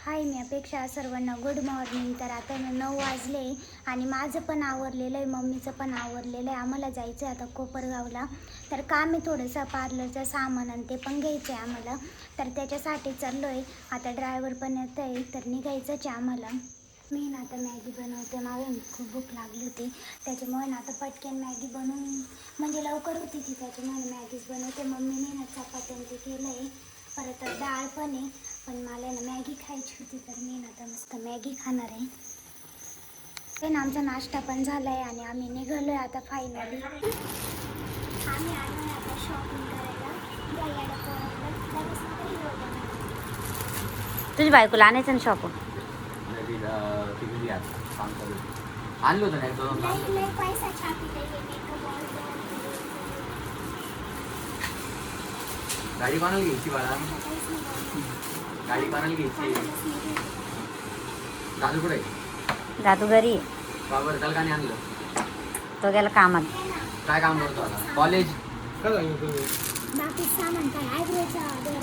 हाय, मी अपेक्षा. सर्वांना good morning. तर आता 9 वाजले आणि माझं पण आवरलेलं आहे, मम्मीचं पण आवरलेलं आहे. आम्हाला जायचं आहे आता कोपरगावला. तर काम आहे थोडंसं, पार्लरचं सामान आणि ते पण घ्यायचं आहे आम्हाला. तर त्याच्यासाठी चाललो आहे. आता ड्रायव्हर पण येत आहे, तर निघायचंच आहे आम्हाला. मी ना आता मॅगी बनवते. मला खूप भूक लागली होती, त्याच्यामुळे ना आता पटकन मॅगी बनवून, म्हणजे लवकर होती ती, त्याच्यामुळे मॅगीच बनवते. मम्मीने ना चपात्या ते केलं आहे, परत डाळ पण आहे. पण मला ना मॅगी खायची होती, तर मी ना आता मस्त मॅगी खाणार आहे. ते ना आमचा नाश्ता पण झाला आहे आणि आम्ही निघालो आहे आता फायनली. आम्ही आलो आहे आता शॉपिंग करायला. तुझी बायकोला आणायचं ना शॉप आणलं होतं नाही पैसा छापी गाडी कोणाला घ्यायची बाळा? गाडी कोणाला घ्यायची? दादू कुठे? दादू घरी. बाबर त्याला का नाही आणलं? तो गेला कामात. काय काम करतो आता? कॉलेज? बाकी सामान काय आयब्रोचा तुला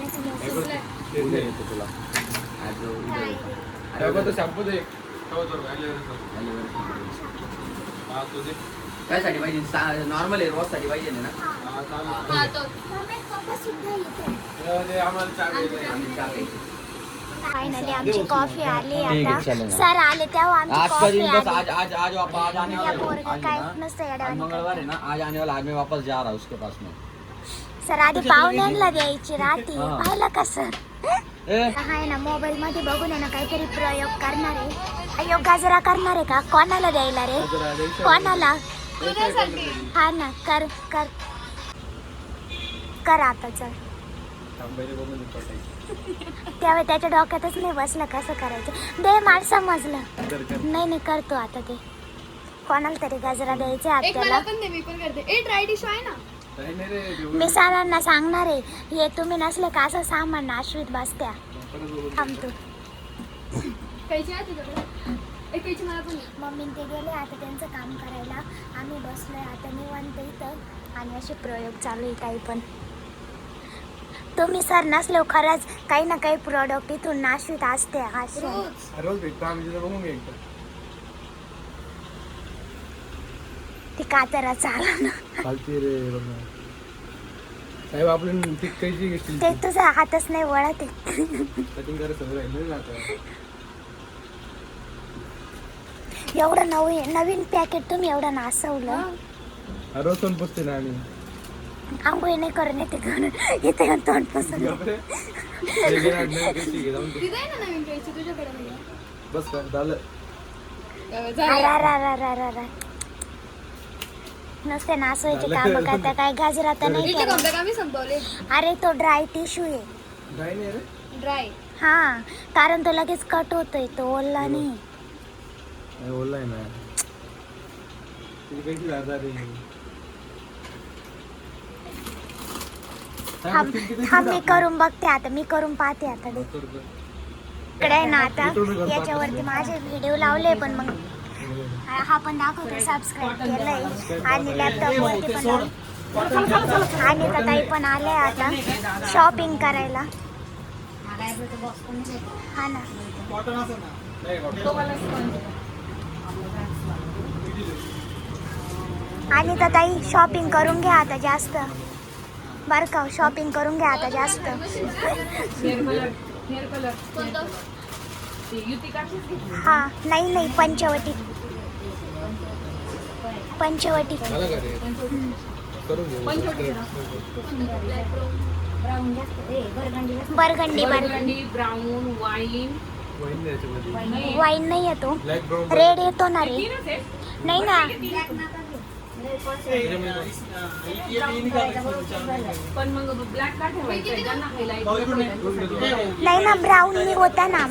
काय साठी पाहिजे? नॉर्मल आहे, रोज साठी पाहिजे ना? फायनली आमची कॉफी आली. आता सर आले तेव्हा आमची कॉफी आली. आज वापस आने या पोरगा काय नसतं येड्यावानी. मंगळवार है ना, आज आने वाला, आज मैं वापस जा रहा हूँ उसके पास में. सर आधी पाहुण्यांना द्यायची राहती. पाहिलं का सर? हाय ना, मोबाईल मध्ये बघून आहे ना काहीतरी प्रयोग करणार आहे. योग गाजरा करणार आहे का? कोणाला द्यायला रे? कोणाला? हा ना, कर कर कर आता. चल, त्यावेळी त्याच्या डोक्यातच नाही बसलं कसं करायचं. दे, मला समजलं. नाही नाही, करतो आता. ते कोणाला तरी गजरा द्यायचा आपल्याला. मी सरांना सांगणार आहे, हे तुम्ही नसले का असं सामान आश्रित बसत्या. थांबतो. मम्मी ते गेले आता त्यांचं काम करायला. आम्ही बसलोय आता निवांत इथं आणि असे प्रयोग चालू आहे काही पण. तुम्ही सर नसले खरंच काही ना काही प्रोडक्ट इथून नाशित असते. ती कातरा चाला ना साहेब, आपण टिकायची घेतली ते तुझा हातच नाही वळत आहे. कटिंग करायचं राहिलं आता. एवढं नवीन पॅकेट तुम्ही एवढं नासवलं. रोज पण पुसते ना आम्ही. आंघोळी नाही करून येते घरून इथे येऊन तोंड पसंत. बस का झालं? नुसते नासवायचे काम करता. काय गाजरा तर नाही केला. अरे तो ड्राय टिश्यू आहे. ड्राय नाही रे? ड्राय. हा, कारण तो लगेच कट होतोय, तो ओला नाही. ओला आहे ना. तुझी काही थांब, मी करून बघते आता. मी करून पाहते आता. इकडे आहे ना आता याच्यावरती माझे व्हिडिओ लावले, पण मग हा पण दाखवते सबस्क्राईब केलंय आणि लॅपटॉप वरती पण. आणि ताई पण आले आता शॉपिंग करायला. हा ना, आणि ताई शॉपिंग करून घ्या आता जास्त बरं का. शॉपिंग करून घ्या आता जास्त. हा, नाही पंचवटी. बरगंडी ब्राऊन वाईन नाही येतो. रेड येतो ना रे? नाही ना. नाही ना, ब्राऊन होता ना.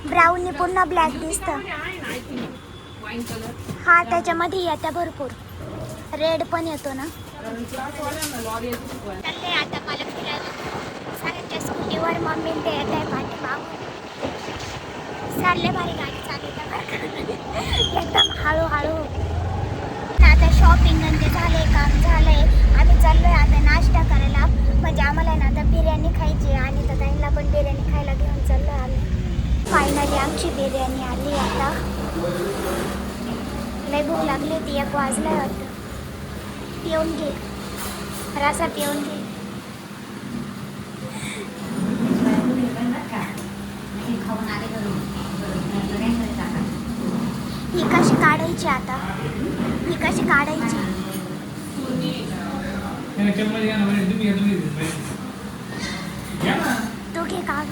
ब्राऊन पुन्हा ब्लॅक दिसत. हा, त्याच्यामध्ये येत्या भरपूर. रेड पण येतो ना. आता मला फिरायला सरांच्या स्कूटीवर मम्मी ते येत आहे पाठीमागून. चालले भारी गाडी चालली एकदम हळूहळू. आता शॉपिंग ते झाले, काम झालंय. आम्ही चाललोय आता नाश्ता करायला. म्हणजे आम्हाला ना आता बिर्याणी खायची आणि फायनली आमची बिर्याणी आली आता. लय भूक लागली होती, 1 वाजलाय वाटतं. पिऊन घे रसा, पिऊन घे. ही कशी काढायची आता? ही कशी काढायची? तू घे काढ.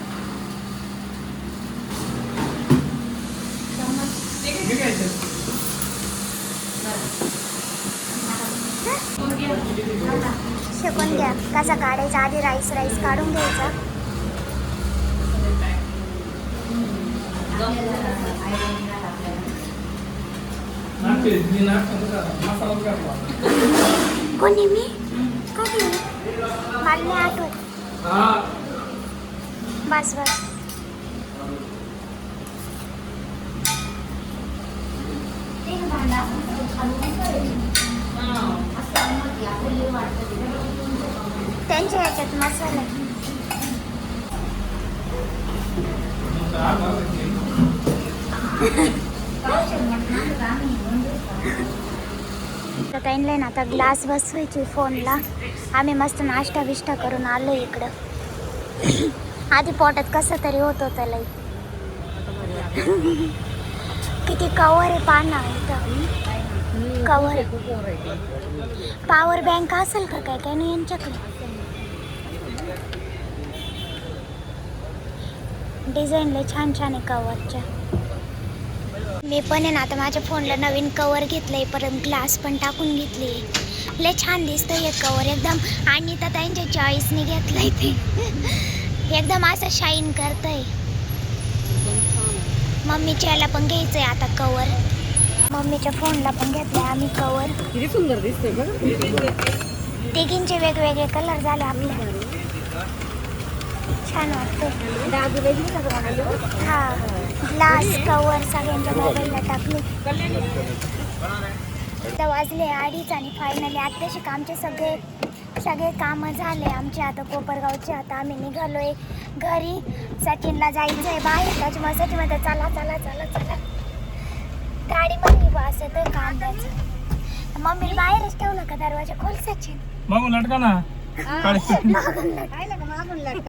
शिकून घ्या कसा काढायचा. आधी राईस काढून घ्यायचा. कोणी मी कधी मला नाही आठवत. बस बस. त्यांच्या ह्याच्यात मसाला त्यांना ना आता ग्लास बसवायची फोनला. आम्ही मस्त नाश्ता बिष्टा करून आलो इकडं. आधी पोटात कसं तरी होत होतं लई. किती कवर आहे पाना इथं. कवर पॉवर बँक असेल का काय काय नाही यांच्याकडे. डिझाईन लय छान छान आहे कवरच्या. मी पण आहे ना आता माझ्या फोनला नवीन कवर घेतलंय, परत ग्लास पण टाकून घेतली. लय छान दिसतंय हे कवर एकदम. आणि तर त्यांच्या चॉईसने घेतलंय ते. एकदम असं शाईन करतंय. मम्मीच्या याला पण घ्यायचंय आता कवर. मम्मीच्या फोनला पण घेतलंय आम्ही कवर. किती सुंदर दिसतंय बघ. तिघींचे वेगवेगळे कलर झाले आपल्या. छान वाटतं. हा ग्लास कवर सगळ्यांच्या मोबाईलला टाकले. आता वाजले 2:30 आणि फायनली आत्ताशी आमचे सगळे कामं झाले आमचे आता कोपरगावचे. आता आम्ही निघालोय घरी. सचिनला जायचं आहे बाहेर. त्याच्यामुळे सचिन म्हणते चला चला चला चला. गाडीमध्ये वास येतोय कांद्याचं. मम्मीला बाहेरच ठेवलं का दरवाजा खोल सचिन. मागून लटका ना. मागून लटका.